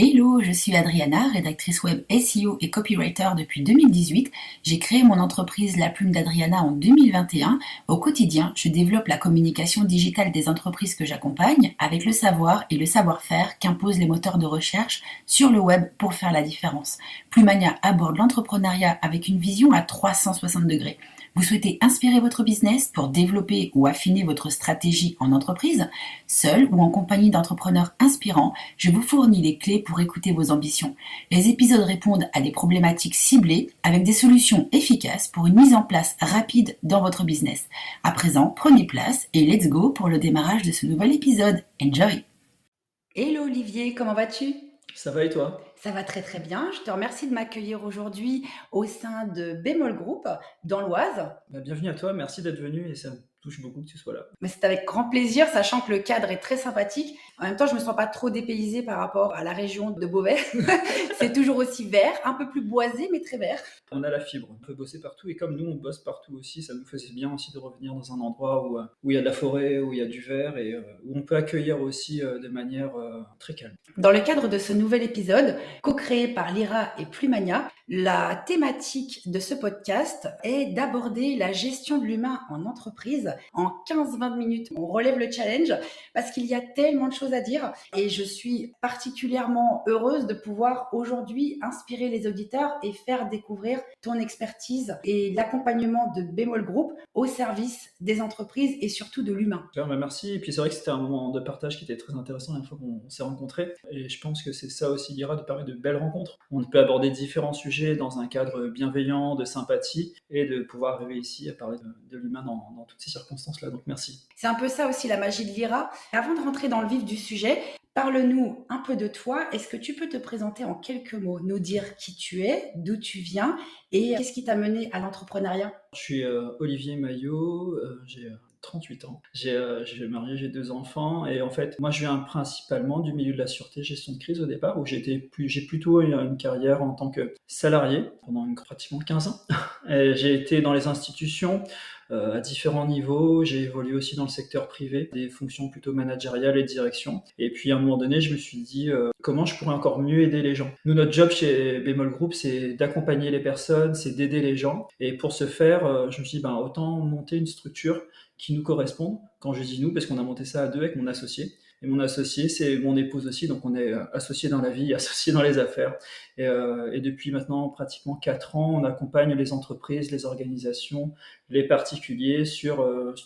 Hello, je suis Adriana, rédactrice web SEO et copywriter depuis 2018. J'ai créé mon entreprise La Plume d'Adriana en 2021. Au quotidien, je développe la communication digitale des entreprises que j'accompagne avec le savoir et le savoir-faire qu'imposent les moteurs de recherche sur le web pour faire la différence. Plumania aborde l'entrepreneuriat avec une vision à 360 degrés. Vous souhaitez inspirer votre business pour développer ou affiner votre stratégie en entreprise? Seul ou en compagnie d'entrepreneurs inspirants, je vous fournis les clés pour écouter vos ambitions. Les épisodes répondent à des problématiques ciblées avec des solutions efficaces pour une mise en place rapide dans votre business. À présent, prenez place et let's go pour le démarrage de ce nouvel épisode. Enjoy! Hello Olivier, comment vas-tu? Ça va et toi? Ça va très très bien. Je te remercie de m'accueillir aujourd'hui au sein de Bémol Group dans l'Oise. Bienvenue à toi, merci d'être venu et ça me touche beaucoup que tu sois là. Mais c'est avec grand plaisir, sachant que le cadre est très sympathique. En même temps, je me sens pas trop dépaysée par rapport à la région de Beauvais. C'est toujours aussi vert, un peu plus boisé, mais très vert. On a la fibre, on peut bosser partout et comme nous on bosse partout aussi, ça nous faisait bien aussi de revenir dans un endroit où il y a de la forêt, où il y a du vert et où on peut accueillir aussi de manière très calme. Dans le cadre de ce nouvel épisode, co-créé par Lyra et Plumania, la thématique de ce podcast est d'aborder la gestion de l'humain en entreprise en 15-20 minutes. On relève le challenge parce qu'il y a tellement de choses à dire et je suis particulièrement heureuse de pouvoir aujourd'hui inspirer les auditeurs et faire découvrir ton expertise et l'accompagnement de Bémol Group au service des entreprises et surtout de l'humain. Merci, et puis c'est vrai que c'était un moment de partage qui était très intéressant la dernière fois qu'on s'est rencontrés et je pense que c'est ça aussi Lyra, de permettre de belles rencontres. On peut aborder différents sujets dans un cadre bienveillant, de sympathie et de pouvoir arriver ici à parler de l'humain dans toutes ces circonstances-là, donc merci. C'est un peu ça aussi la magie de Lyra. Avant de rentrer dans le vif du sujet, parle-nous un peu de toi. Est-ce que tu peux te présenter en quelques mots, nous dire qui tu es, d'où tu viens et qu'est-ce qui t'a mené à l'entrepreneuriat? Je suis Olivier Maillot, j'ai 38 ans. J'ai marié, j'ai 2 enfants et en fait, moi je viens principalement du milieu de la sûreté, gestion de crise au départ, où j'ai plutôt eu une carrière en tant que salarié pendant pratiquement 15 ans. Et j'ai été dans les institutions à différents niveaux, j'ai évolué aussi dans le secteur privé, des fonctions plutôt managériales et de direction. Et puis à un moment donné, je me suis dit comment je pourrais encore mieux aider les gens. Nous, notre job chez Bémol Group, c'est d'accompagner les personnes, c'est d'aider les gens. Et pour ce faire, je me suis dit autant monter une structure qui nous correspondent. Quand je dis nous, parce qu'on a monté ça à deux avec mon associé. Et mon associé, c'est mon épouse aussi, donc on est associés dans la vie, associés dans les affaires. Et depuis maintenant pratiquement 4 ans, on accompagne les entreprises, les organisations, les particuliers sur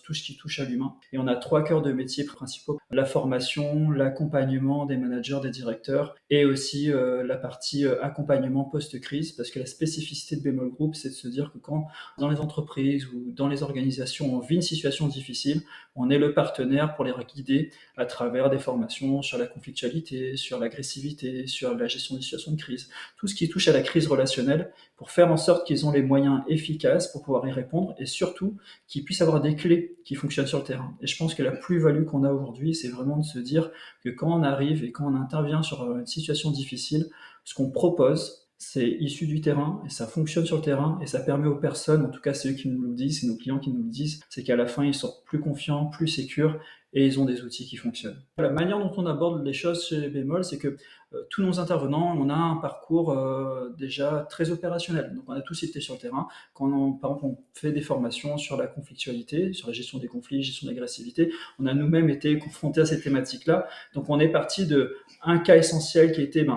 tout ce qui touche à l'humain. Et on a 3 cœurs de métier principaux: la formation, l'accompagnement des managers, des directeurs, et aussi la partie accompagnement post-crise, parce que la spécificité de Bémol Group, c'est de se dire que quand dans les entreprises ou dans les organisations on vit une situation difficile, on est le partenaire pour les guider à travers des formations sur la conflictualité, sur l'agressivité, sur la gestion des situations de crise, tout ce qui touche à la crise relationnelle, pour faire en sorte qu'ils ont les moyens efficaces pour pouvoir y répondre et surtout qu'ils puissent avoir des clés qui fonctionnent sur le terrain. Et je pense que la plus-value qu'on a aujourd'hui, c'est vraiment de se dire que quand on arrive et quand on intervient sur une situation difficile, ce qu'on propose, c'est issu du terrain et ça fonctionne sur le terrain et ça permet aux personnes, en tout cas c'est eux qui nous le disent, c'est nos clients qui nous le disent, c'est qu'à la fin ils sortent plus confiants, plus sécures et ils ont des outils qui fonctionnent. La manière dont on aborde les choses chez Bémol, c'est que tous nos intervenants, on a un parcours déjà très opérationnel. Donc on a tous été sur le terrain. Par exemple, on fait des formations sur la conflictualité, sur la gestion des conflits, gestion de l'agressivité. On a nous-mêmes été confrontés à ces thématiques-là. Donc on est parti de un cas essentiel qui était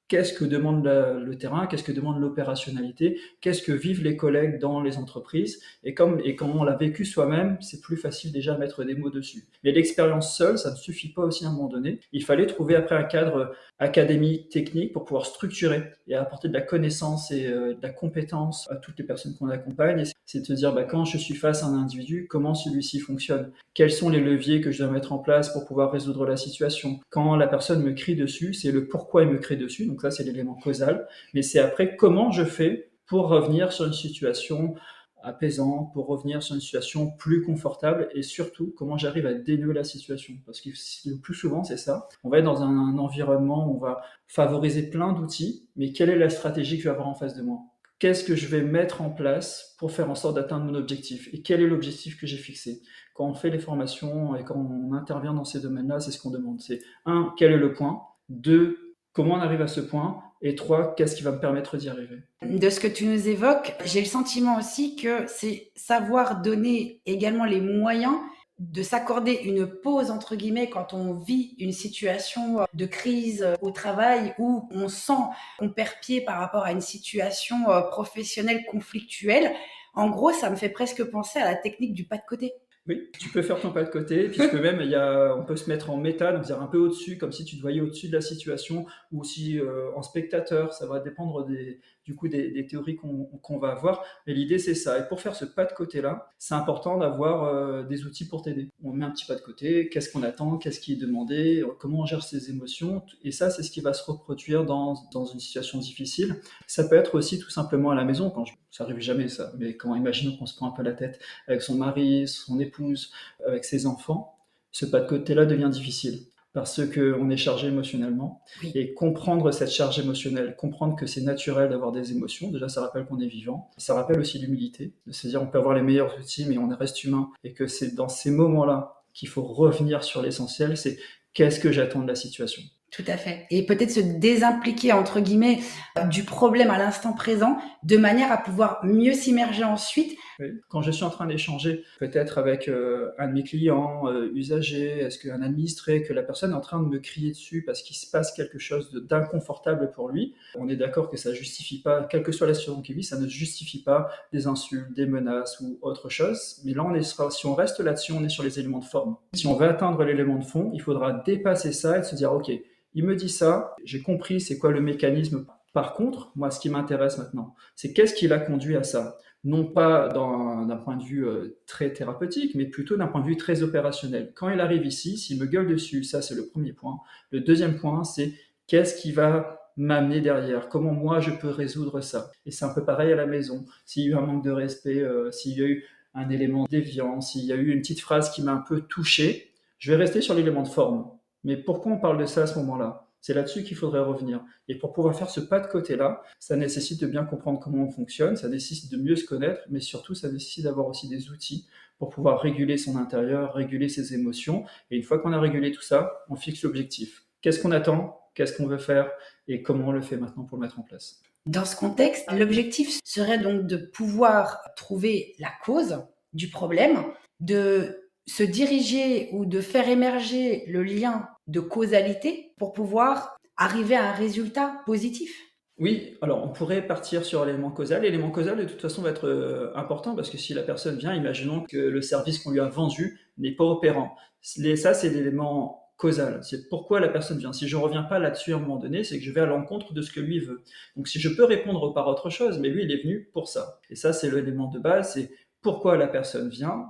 qu'est-ce que demande le terrain, qu'est-ce que demande l'opérationnalité, qu'est-ce que vivent les collègues dans les entreprises, et quand on l'a vécu soi-même, c'est plus facile déjà à mettre des mots dessus. Mais l'expérience seule, ça ne suffit pas aussi à un moment donné. Il fallait trouver après un cadre académique, technique, pour pouvoir structurer et apporter de la connaissance et de la compétence à toutes les personnes qu'on accompagne. Et c'est de se dire, quand je suis face à un individu, comment celui-ci fonctionne? Quels sont les leviers que je dois mettre en place pour pouvoir résoudre la situation? Quand la personne me crie dessus, c'est le pourquoi il me crie dessus. Donc ça, c'est l'élément causal. Mais c'est après comment je fais pour revenir sur une situation apaisante, pour revenir sur une situation plus confortable et surtout comment j'arrive à dénouer la situation. Parce que le plus souvent, c'est ça. On va être dans un environnement où on va favoriser plein d'outils, mais quelle est la stratégie que je vais avoir en face de moi? Qu'est-ce que je vais mettre en place pour faire en sorte d'atteindre mon objectif? Et quel est l'objectif que j'ai fixé? Quand on fait les formations et quand on intervient dans ces domaines-là, c'est ce qu'on demande. C'est 1, quel est le point? 2, Comment on arrive à ce point? Et 3, qu'est-ce qui va me permettre d'y arriver? De ce que tu nous évoques, j'ai le sentiment aussi que c'est savoir donner également les moyens de s'accorder une pause entre guillemets quand on vit une situation de crise au travail où on sent qu'on perd pied par rapport à une situation professionnelle conflictuelle. En gros, ça me fait presque penser à la technique du pas de côté. Oui, tu peux faire ton pas de côté, puisque même on peut se mettre en méta, donc dire un peu au-dessus, comme si tu te voyais au-dessus de la situation, ou aussi en spectateur. Ça va dépendre des théories qu'on va avoir. Mais l'idée, c'est ça. Et pour faire ce pas de côté-là, c'est important d'avoir des outils pour t'aider. On met un petit pas de côté, qu'est-ce qu'on attend, qu'est-ce qui est demandé, comment on gère ses émotions. Et ça, c'est ce qui va se reproduire dans une situation difficile. Ça peut être aussi tout simplement à la maison, ça arrive jamais ça, mais quand imaginons qu'on se prend un peu la tête avec son mari, son épouse, avec ses enfants, ce pas de côté-là devient difficile parce qu'on est chargé émotionnellement. Oui. Et comprendre cette charge émotionnelle, comprendre que c'est naturel d'avoir des émotions, déjà ça rappelle qu'on est vivant. Ça rappelle aussi l'humilité, de se dire on peut avoir les meilleurs outils, mais on reste humain. Et que c'est dans ces moments-là qu'il faut revenir sur l'essentiel, c'est qu'est-ce que j'attends de la situation. Tout à fait. Et peut-être se désimpliquer, entre guillemets, du problème à l'instant présent, de manière à pouvoir mieux s'immerger ensuite. Oui. Quand je suis en train d'échanger, peut-être avec un de mes clients, usagers, est-ce qu'un administré, que la personne est en train de me crier dessus parce qu'il se passe quelque chose d'inconfortable pour lui, on est d'accord que ça ne justifie pas, quelle que soit la situation qu'il vit, ça ne justifie pas des insultes, des menaces ou autre chose. Mais là, si on reste là-dessus, on est sur les éléments de forme. Si on veut atteindre l'élément de fond, il faudra dépasser ça et se dire, OK, il me dit ça, j'ai compris c'est quoi le mécanisme. Par contre, moi, ce qui m'intéresse maintenant, c'est qu'est-ce qui l'a conduit à ça? Non pas d'un point de vue très thérapeutique, mais plutôt d'un point de vue très opérationnel. Quand il arrive ici, s'il me gueule dessus, ça c'est le premier point. Le deuxième point, c'est qu'est-ce qui va m'amener derrière? Comment moi je peux résoudre ça? Et c'est un peu pareil à la maison. S'il y a eu un manque de respect, s'il y a eu un élément déviant, s'il y a eu une petite phrase qui m'a un peu touché, je vais rester sur l'élément de forme. Mais pourquoi on parle de ça à ce moment-là? C'est là-dessus qu'il faudrait revenir. Et pour pouvoir faire ce pas de côté-là, ça nécessite de bien comprendre comment on fonctionne, ça nécessite de mieux se connaître, mais surtout, ça nécessite d'avoir aussi des outils pour pouvoir réguler son intérieur, réguler ses émotions. Et une fois qu'on a régulé tout ça, on fixe l'objectif. Qu'est-ce qu'on attend? Qu'est-ce qu'on veut faire? Et comment on le fait maintenant pour le mettre en place? Dans ce contexte, l'objectif serait donc de pouvoir trouver la cause du problème, de se diriger ou de faire émerger le lien de causalité pour pouvoir arriver à un résultat positif. Oui, alors on pourrait partir sur l'élément causal. L'élément causal, de toute façon, va être important parce que si la personne vient, imaginons que le service qu'on lui a vendu n'est pas opérant. Ça, c'est l'élément causal. C'est pourquoi la personne vient. Si je ne reviens pas là-dessus à un moment donné, c'est que je vais à l'encontre de ce que lui veut. Donc si je peux répondre par autre chose, mais lui, il est venu pour ça. Et ça, c'est l'élément de base, c'est pourquoi la personne vient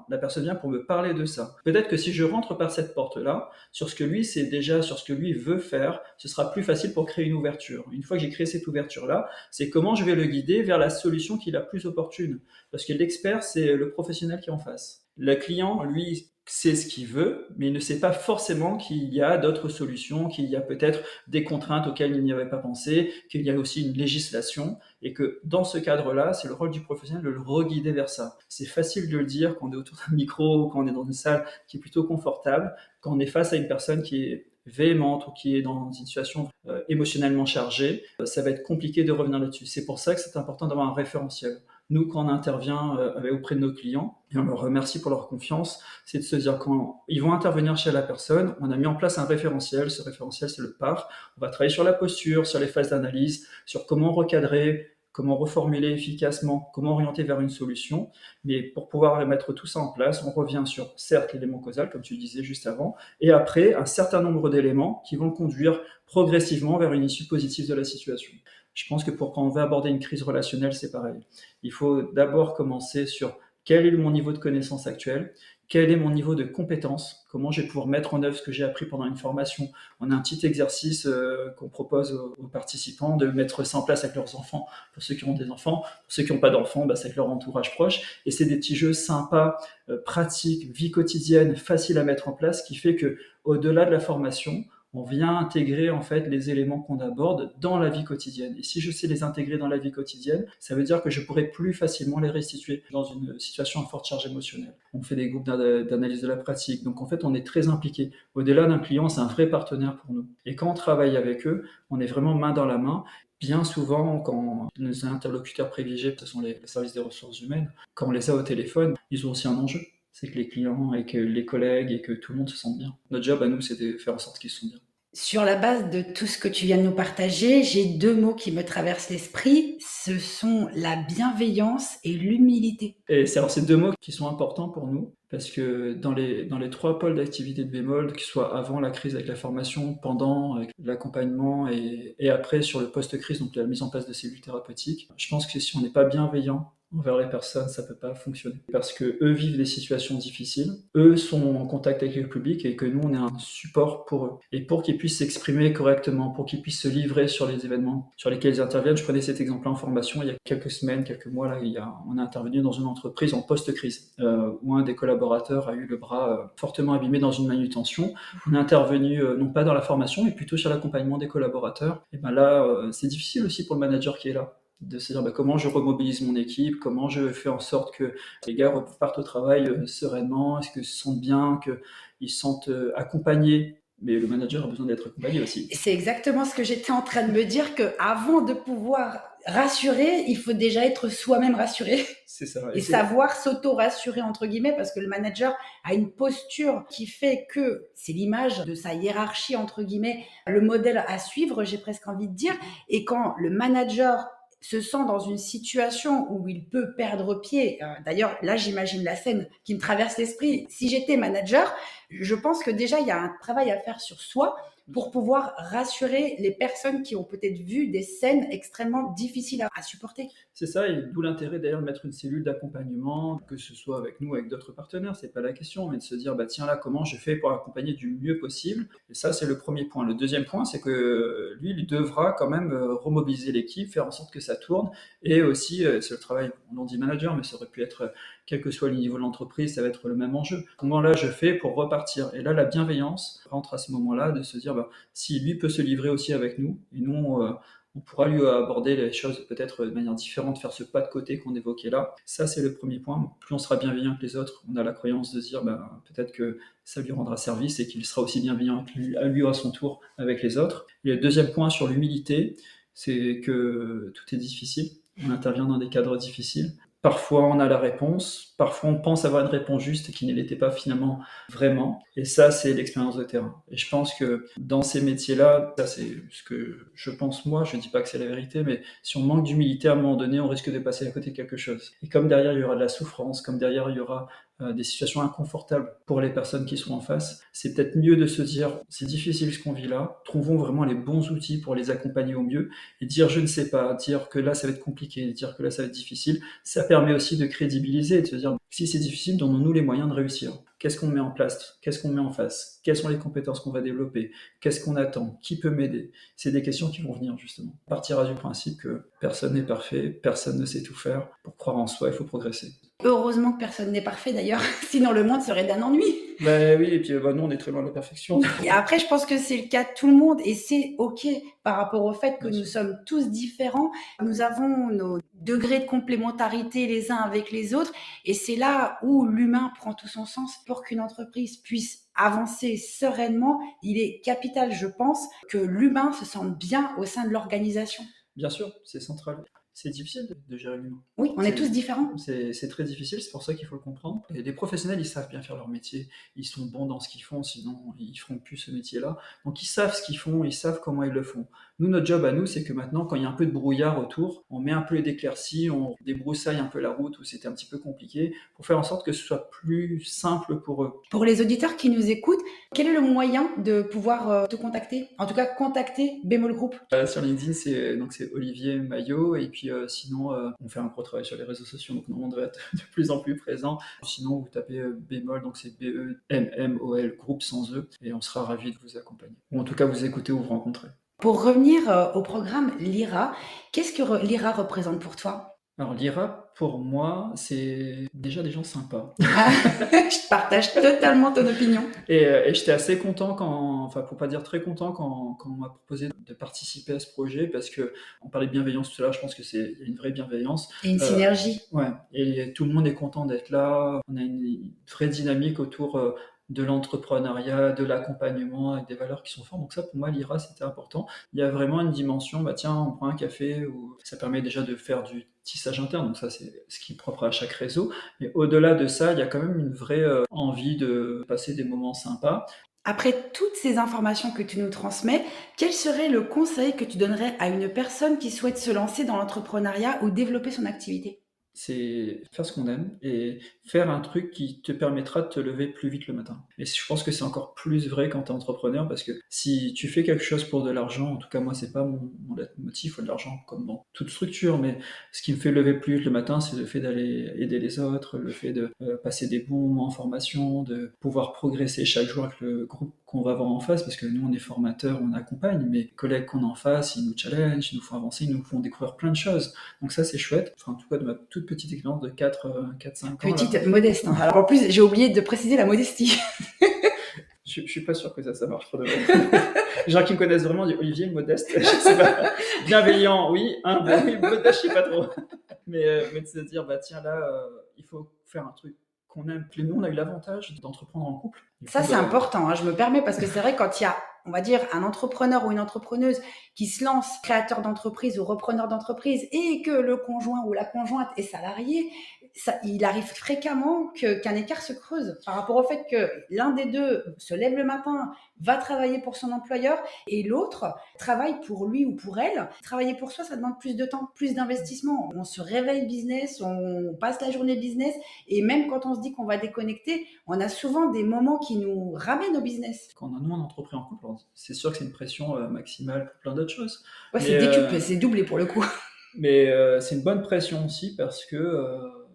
pour me parler de ça. Peut-être que si je rentre par cette porte-là, sur ce que lui sait déjà, sur ce que lui veut faire, ce sera plus facile pour créer une ouverture. Une fois que j'ai créé cette ouverture-là, c'est comment je vais le guider vers la solution qui est la plus opportune. Parce que l'expert, c'est le professionnel qui est en face. Le client, lui, sait ce qu'il veut, mais il ne sait pas forcément qu'il y a d'autres solutions, qu'il y a peut-être des contraintes auxquelles il n'y avait pas pensé, qu'il y a aussi une législation, et que dans ce cadre-là, c'est le rôle du professionnel de le reguider vers ça. C'est facile de le dire quand on est autour d'un micro, quand on est dans une salle qui est plutôt confortable, quand on est face à une personne qui est véhémente ou qui est dans une situation émotionnellement chargée, ça va être compliqué de revenir là-dessus. C'est pour ça que c'est important d'avoir un référentiel. Nous, quand on intervient auprès de nos clients, et on leur remercie pour leur confiance, c'est de se dire quand ils vont intervenir chez la personne, on a mis en place un référentiel. Ce référentiel, c'est le PAR. On va travailler sur la posture, sur les phases d'analyse, sur comment recadrer, comment reformuler efficacement, comment orienter vers une solution. Mais pour pouvoir mettre tout ça en place, on revient sur, certes, l'élément causal, comme tu le disais juste avant, et après, un certain nombre d'éléments qui vont conduire progressivement vers une issue positive de la situation. Je pense que quand on veut aborder une crise relationnelle, c'est pareil. Il faut d'abord commencer sur quel est mon niveau de connaissance actuel, quel est mon niveau de compétence, comment je vais pouvoir mettre en œuvre ce que j'ai appris pendant une formation. On a un petit exercice qu'on propose aux participants de mettre ça en place avec leurs enfants. Pour ceux qui ont des enfants, pour ceux qui n'ont pas d'enfants, c'est avec leur entourage proche. Et c'est des petits jeux sympas, pratiques, vie quotidienne, faciles à mettre en place, qui fait que au-delà de la formation, On vient intégrer en fait les éléments qu'on aborde dans la vie quotidienne. Et si je sais les intégrer dans la vie quotidienne, ça veut dire que je pourrai plus facilement les restituer dans une situation à forte charge émotionnelle. On fait des groupes d'analyse de la pratique. Donc en fait, on est très impliqué. Au-delà d'un client, c'est un vrai partenaire pour nous. Et quand on travaille avec eux, on est vraiment main dans la main. Bien souvent, quand nos interlocuteurs privilégiés, ce sont les services des ressources humaines, quand on les a au téléphone, ils ont aussi un enjeu. C'est que les clients et que les collègues et que tout le monde se sente bien. Notre job à nous, c'est de faire en sorte qu'ils se sentent bien. Sur la base de tout ce que tu viens de nous partager, j'ai 2 mots qui me traversent l'esprit. Ce sont la bienveillance et l'humilité. Et c'est alors ces 2 mots qui sont importants pour nous, parce que dans les 3 pôles d'activité de Bémol, que ce soit avant la crise avec la formation, pendant avec l'accompagnement et après sur le post-crise, donc la mise en place de cellules thérapeutiques, je pense que si on n'est pas bienveillant envers les personnes, ça peut pas fonctionner. Parce que eux vivent des situations difficiles, eux sont en contact avec le public et que nous, on est un support pour eux. Et pour qu'ils puissent s'exprimer correctement, pour qu'ils puissent se livrer sur les événements sur lesquels ils interviennent. Je prenais cet exemple en formation il y a quelques semaines, quelques mois, là, on a intervenu dans une entreprise en post-crise, où un des collaborateurs a eu le bras fortement abîmé dans une manutention. On est intervenu non pas dans la formation, mais plutôt sur l'accompagnement des collaborateurs. Et ben là, c'est difficile aussi pour le manager qui est là de se dire comment je remobilise mon équipe, comment je fais en sorte que les gars repartent au travail sereinement, est-ce qu'ils se sentent bien, qu'ils se sentent accompagnés. Mais le manager a besoin d'être accompagné aussi. C'est exactement ce que j'étais en train de me dire, qu'avant de pouvoir rassurer, il faut déjà être soi-même rassuré. C'est ça. Et savoir s'auto-rassurer, entre guillemets, parce que le manager a une posture qui fait que c'est l'image de sa hiérarchie, entre guillemets, le modèle à suivre, j'ai presque envie de dire. Et quand le manager se sent dans une situation où il peut perdre pied. D'ailleurs, là, j'imagine la scène qui me traverse l'esprit. Si j'étais manager, je pense que déjà, il y a un travail à faire sur soi pour pouvoir rassurer les personnes qui ont peut-être vu des scènes extrêmement difficiles à supporter. C'est ça, et d'où l'intérêt d'ailleurs de mettre une cellule d'accompagnement, que ce soit avec nous, avec d'autres partenaires, c'est pas la question, mais de se dire, bah tiens là, comment je fais pour accompagner du mieux possible. Et ça, c'est le premier point. Le deuxième point, c'est que lui, il devra quand même remobiliser l'équipe, faire en sorte que ça tourne, et aussi, c'est le travail, on en dit manager, mais ça aurait pu être, quel que soit le niveau de l'entreprise, ça va être le même enjeu. Comment là, je fais pour repartir? Et là, la bienveillance rentre à ce moment-là, de se dire, bah, si lui peut se livrer aussi avec nous, et nous, on pourra lui aborder les choses peut-être de manière différente, faire ce pas de côté qu'on évoquait là. Ça, c'est le premier point. Plus on sera bienveillant que les autres, on a la croyance de se dire peut-être que ça lui rendra service et qu'il sera aussi bienveillant à lui à son tour avec les autres. Et le deuxième point sur l'humilité, c'est que tout est difficile. On intervient dans des cadres difficiles. Parfois, on a la réponse. Parfois, on pense avoir une réponse juste qui ne l'était pas finalement vraiment. Et ça, c'est l'expérience de terrain. Et je pense que dans ces métiers-là, ça c'est ce que je pense moi, je ne dis pas que c'est la vérité, mais si on manque d'humilité à un moment donné, on risque de passer à côté de quelque chose. Et comme derrière, il y aura de la souffrance, comme derrière, il y aura des situations inconfortables pour les personnes qui sont en face, c'est peut-être mieux de se dire, c'est difficile ce qu'on vit là, trouvons vraiment les bons outils pour les accompagner au mieux, et dire je ne sais pas, dire que là ça va être compliqué, dire que là ça va être difficile, ça permet aussi de crédibiliser et de se dire, si c'est difficile, donnons-nous les moyens de réussir. Qu'est-ce qu'on met en place? Qu'est-ce qu'on met en face? Quelles sont les compétences qu'on va développer? Qu'est-ce qu'on attend? Qui peut m'aider? C'est des questions qui vont venir justement. On partira du principe que personne n'est parfait, personne ne sait tout faire. Pour croire en soi, il faut progresser. Heureusement que personne n'est parfait d'ailleurs, sinon le monde serait d'un ennui. Ben oui, et puis nous on est très loin de la perfection. Et après, je pense que c'est le cas de tout le monde et c'est ok par rapport au fait que nous sommes tous différents. Nous avons nos degrés de complémentarité les uns avec les autres et c'est là où l'humain prend tout son sens. Pour qu'une entreprise puisse avancer sereinement, il est capital, je pense, que l'humain se sente bien au sein de l'organisation. Bien sûr, c'est central. C'est difficile de gérer l'humain. Oui, on est tous différents. C'est très difficile, c'est pour ça qu'il faut le comprendre. Et les professionnels, ils savent bien faire leur métier, ils sont bons dans ce qu'ils font, sinon ils feront plus ce métier-là. Donc ils savent ce qu'ils font, ils savent comment ils le font. Nous, notre job à nous, c'est que maintenant, quand il y a un peu de brouillard autour, on met un peu d'éclaircies, on débroussaille un peu la route où c'était un petit peu compliqué, pour faire en sorte que ce soit plus simple pour eux. Pour les auditeurs qui nous écoutent, quel est le moyen de pouvoir te contacter? En tout cas, contacter Bémol Group. Sur LinkedIn, c'est Olivier Maillot, et puis sinon, on fait un gros travail sur les réseaux sociaux, donc on devrait être de plus en plus présent. Sinon, vous tapez Bémol, donc c'est BEMMOL, groupe sans E, et on sera ravis de vous accompagner. Ou en tout cas, vous écouter ou vous rencontrer. Pour revenir au programme LIRA, qu'est-ce que LIRA représente pour toi? Alors l'IRA, pour moi, c'est déjà des gens sympas. Ah, je partage totalement ton opinion. Et j'étais assez content enfin pour pas dire très content quand on m'a proposé de participer à ce projet parce que on parlait de bienveillance tout à l'heure, je pense que il y a une vraie bienveillance. Et une Euh, synergie. ouais, et tout le monde est content d'être là. On a une vraie dynamique autour de l'entrepreneuriat, de l'accompagnement avec des valeurs qui sont fortes. Donc ça, pour moi, l'IRA, c'était important. Il y a vraiment une dimension, bah tiens, on prend un café, ou ça permet déjà de faire du tissage interne. Donc ça, c'est ce qui est propre à chaque réseau. Mais au-delà de ça, il y a quand même une vraie envie de passer des moments sympas. Après toutes ces informations que tu nous transmets, quel serait le conseil que tu donnerais à une personne qui souhaite se lancer dans l'entrepreneuriat ou développer son activité? C'est faire ce qu'on aime et faire un truc qui te permettra de te lever plus vite le matin. Et je pense que c'est encore plus vrai quand tu es entrepreneur parce que si tu fais quelque chose pour de l'argent, en tout cas moi c'est pas mon leitmotiv, il faut de l'argent comme dans toute structure, mais ce qui me fait lever plus vite le matin, c'est le fait d'aller aider les autres, le fait de passer des bons moments en formation, de pouvoir progresser chaque jour avec le groupe qu'on va avoir en face, parce que nous on est formateurs, on accompagne, mais les collègues qu'on a en face, ils nous challenge, ils nous font avancer, ils nous font découvrir plein de choses. Donc ça c'est chouette, enfin en tout cas de ma toute petite expérience de 4-5 ans là. Petite, modeste, hein. Alors en plus, j'ai oublié de préciser la modestie. Je suis pas sûr que ça marche pour de vrai. Les gens qui me connaissent vraiment disent Olivier, modeste, je sais pas. Bienveillant, oui, humble, oui, modeste, je sais pas trop. Mais de se dire, bah tiens là, il faut faire un truc qu'on aime. Puis nous, on a eu l'avantage d'entreprendre en couple. Du Ça, coup, c'est bah, important, hein. Je me permets parce que c'est vrai, quand il y a, on va dire, un entrepreneur ou une entrepreneuse qui se lance, créateur d'entreprise ou repreneur d'entreprise, et que le conjoint ou la conjointe est salarié, ça, il arrive fréquemment qu'un écart se creuse par rapport au fait que l'un des deux se lève le matin, va travailler pour son employeur, et l'autre travaille pour lui ou pour elle. Travailler pour soi, ça demande plus de temps, plus d'investissement. On se réveille business, on passe la journée business, et même quand on se dit qu'on va déconnecter, on a souvent des moments qui nous ramènent au business. quand nous, on entrepris en couple, c'est sûr que c'est une pression maximale pour plein d'autres choses. Ouais, Mais, c'est décuplé, c'est doublé pour le coup. mais c'est une bonne pression aussi parce que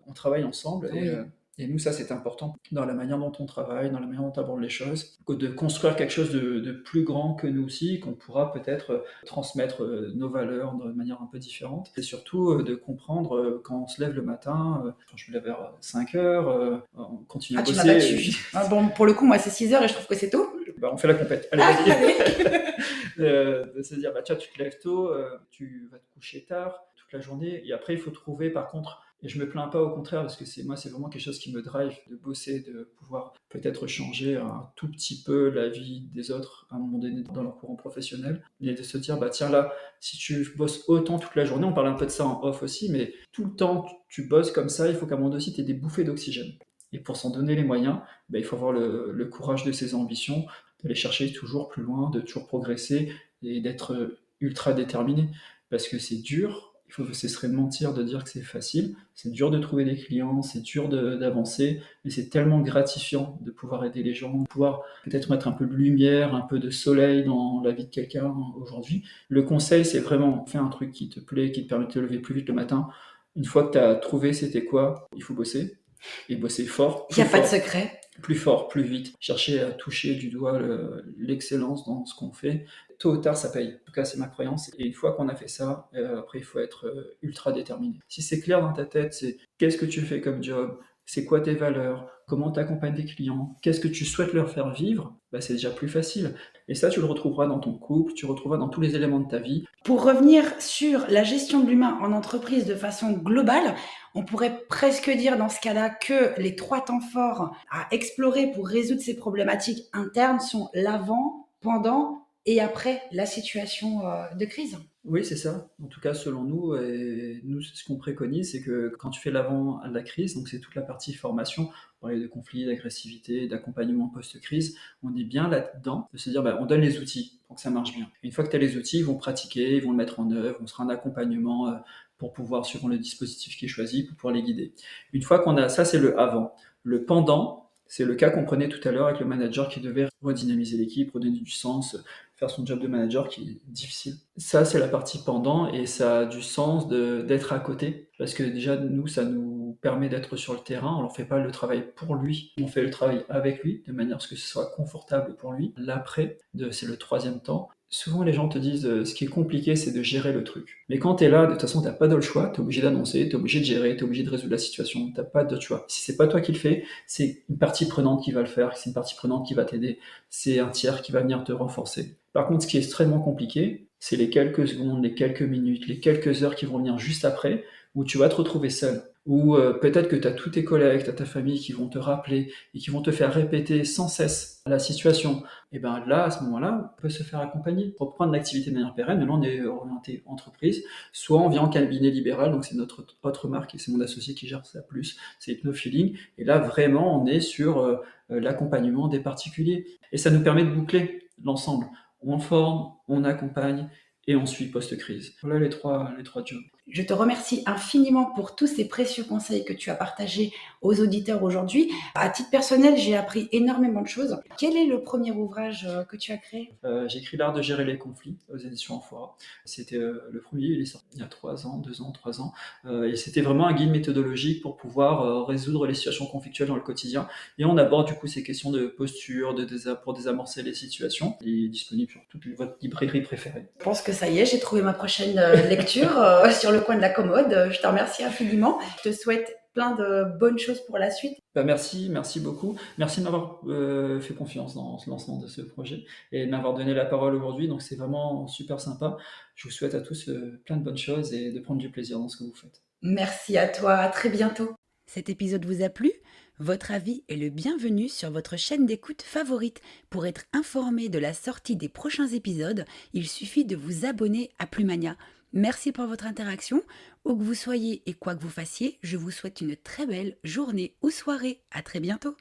on travaille ensemble Oui. et nous, ça, c'est important dans la manière dont on travaille, dans la manière dont on aborde les choses, de construire quelque chose de plus grand que nous aussi, qu'on pourra peut-être transmettre nos valeurs de manière un peu différente. Et surtout de comprendre quand on se lève le matin, je me lève vers 5 heures, on continue Ah, à tu m'as bosser. battu. Ah, bon, pour le coup, moi, c'est 6 heures et je trouve que c'est tôt. Bah, on fait la compète. Allez, Ah, vas-y. allez. De se dire, bah, tiens, tu te lèves tôt, tu vas te coucher tard toute la journée. Et après, il faut trouver, par contre, et je me plains pas, au contraire, parce que moi, c'est vraiment quelque chose qui me drive de bosser, de pouvoir peut-être changer un tout petit peu la vie des autres à un moment donné dans leur courant professionnel. Et de se dire, bah, tiens, là, si tu bosses autant toute la journée, on parle un peu de ça en off aussi, mais tout le temps, tu bosses comme ça, il faut qu'à un moment donné aussi, tu aies des bouffées d'oxygène. Et pour s'en donner les moyens, bah, il faut avoir le courage de ses ambitions, d'aller chercher toujours plus loin, de toujours progresser et d'être ultra déterminé. Parce que c'est dur, ce serait de mentir de dire que c'est facile, c'est dur de trouver des clients, c'est dur d'avancer, mais c'est tellement gratifiant de pouvoir aider les gens, de pouvoir peut-être mettre un peu de lumière, un peu de soleil dans la vie de quelqu'un aujourd'hui. Le conseil, c'est vraiment faire un truc qui te plaît, qui te permet de te lever plus vite le matin. Une fois que tu as trouvé c'était quoi, il faut bosser, et bosser fort, Il n'y plus a pas de fort, secret. plus fort, plus vite, chercher à toucher du doigt l'excellence dans ce qu'on fait. Tôt ou tard, ça paye. En tout cas, c'est ma croyance. Et une fois qu'on a fait ça, après, il faut être ultra déterminé. Si c'est clair dans ta tête, c'est qu'est-ce que tu fais comme job, c'est quoi tes valeurs, comment tu accompagnes tes clients, qu'est-ce que tu souhaites leur faire vivre, bah, c'est déjà plus facile. Et ça, tu le retrouveras dans ton couple, tu le retrouveras dans tous les éléments de ta vie. Pour revenir sur la gestion de l'humain en entreprise de façon globale, on pourrait presque dire dans ce cas-là que les 3 temps forts à explorer pour résoudre ces problématiques internes sont l'avant, pendant et après la situation de crise. Oui, c'est ça. En tout cas, selon nous, et nous, ce qu'on préconise, c'est que quand tu fais l'avant à la crise, donc c'est toute la partie formation, on parlait de conflits, d'agressivité, d'accompagnement post-crise, on est bien là-dedans, de se dire, bah, on donne les outils pour que ça marche bien. Une fois que tu as les outils, ils vont pratiquer, ils vont le mettre en œuvre, on sera un accompagnement pour pouvoir, suivant le dispositif qui est choisi, pour pouvoir les guider. Une fois qu'on a ça, c'est le avant. Le pendant, c'est le cas qu'on prenait tout à l'heure avec le manager qui devait redynamiser l'équipe, redonner du sens, faire son job de manager qui est difficile. Ça, c'est la partie pendant et ça a du sens d'être à côté parce que déjà, nous, ça nous permet d'être sur le terrain. On ne fait pas le travail pour lui, on fait le travail avec lui de manière à ce que ce soit confortable pour lui. L'après, c'est le troisième temps. Souvent, les gens te disent, ce qui est compliqué, c'est de gérer le truc. Mais quand tu es là, de toute façon, tu pas d'autre choix, tu es obligé d'annoncer, tu es obligé de gérer, tu es obligé de résoudre la situation, tu pas d'autre choix. Si c'est pas toi qui le fais, c'est une partie prenante qui va le faire, c'est une partie prenante qui va t'aider, c'est un tiers qui va venir te renforcer. Par contre, ce qui est extrêmement compliqué, c'est les quelques secondes, les quelques minutes, les quelques heures qui vont venir juste après, où tu vas te retrouver seul. Ou peut-être que tu as tous tes collègues, tu as ta famille qui vont te rappeler et qui vont te faire répéter sans cesse la situation. Et bien là, à ce moment-là, on peut se faire accompagner. Pour reprendre l'activité de manière pérenne, maintenant on est orienté entreprise, soit on vient en cabinet libéral, donc c'est notre autre marque et c'est mon associé qui gère ça plus, c'est Hypnofeeling. Et là, vraiment, on est sur l'accompagnement des particuliers. Et ça nous permet de boucler l'ensemble. On forme, on accompagne et on suit post-crise. Voilà les trois jobs. Je te remercie infiniment pour tous ces précieux conseils que tu as partagés aux auditeurs aujourd'hui. À titre personnel, j'ai appris énormément de choses. Quel est le premier ouvrage que tu as créé ? J'ai écrit L'art de gérer les conflits aux éditions Amphora. C'était le premier, il est sorti il y a 3 ans, 2 ans, 3 ans. Et c'était vraiment un guide méthodologique pour pouvoir résoudre les situations conflictuelles dans le quotidien. Et on aborde du coup ces questions de posture, pour désamorcer les situations. Il est disponible sur toute votre librairie préférée. Je pense que ça y est, j'ai trouvé ma prochaine lecture sur le coin de la commode. Je te remercie infiniment. Je te souhaite plein de bonnes choses pour la suite. Merci beaucoup. Merci de m'avoir fait confiance dans ce lancement de ce projet et de m'avoir donné la parole aujourd'hui. Donc c'est vraiment super sympa. Je vous souhaite à tous plein de bonnes choses et de prendre du plaisir dans ce que vous faites. Merci à toi, à très bientôt. Cet épisode vous a plu ? Votre avis est le bienvenu sur votre chaîne d'écoute favorite. Pour être informé de la sortie des prochains épisodes, il suffit de vous abonner à Plumania. Merci pour votre interaction. Où que vous soyez et quoi que vous fassiez, je vous souhaite une très belle journée ou soirée. À très bientôt.